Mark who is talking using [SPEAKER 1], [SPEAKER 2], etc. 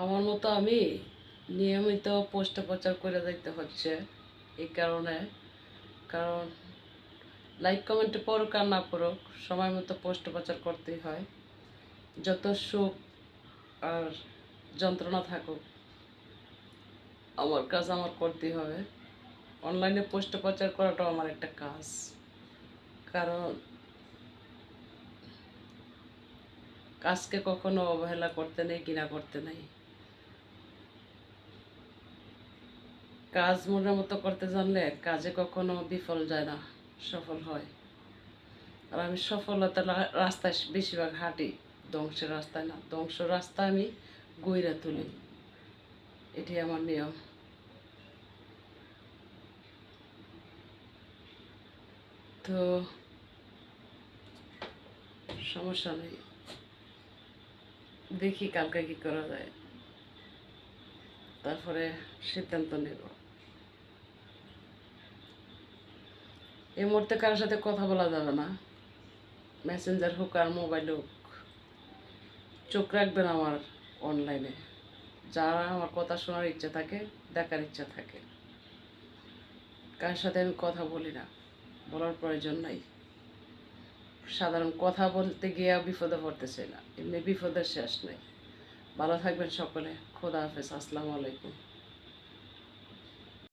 [SPEAKER 1] আমার মতো আমি নিয়মিত পোস্ট প্রচার করে যাইতে হচ্ছে এই কারণে, কারণ লাইক কমেন্টে পড়ুক আর না পড়ুক সময় মতো পোস্ট প্রচার করতেই হয়। যত সুখ আর যন্ত্রণা থাকুক আমার কাজ আমার করতেই হবে। অনলাইনে পোস্ট প্রচার করাটাও আমার একটা কাজ, কারণ কাজকে কখনো অবহেলা করতে নেই, ঘৃণা করতে নেই। কাজ মনের মতো করতে জানলে কাজে কখনো বিফল যায় না, সফল হয়। আর আমি সফলতার রাস্তায় বেশিরভাগ হাঁটি, ধ্বংসের রাস্তায় না। ধ্বংস রাস্তায় আমি গইরা তুলি, এটি আমার নিয়ম। তো সমস্যা নেই, দেখি কালকে কি করা যায়, তারপরে সিদ্ধান্ত নেব। এই মুহূর্তে কারোর সাথে কথা বলা যাবে না, মেসেঞ্জার হোক আর মোবাইল হোক। চোখ রাখবেন আমার অনলাইনে, যারা আমার কথা শোনার ইচ্ছা থাকে, দেখার ইচ্ছা থাকে। কার সাথে আমি কথা বলি না, বলার প্রয়োজন নাই। সাধারণ কথা বলতে গিয়ে বিপদে পড়তে চাই না, এমনি বিপদের শেষ নেই। ভালো থাকবেন সকলে। খোদা হাফেজ, আসসালামু আলাইকুম।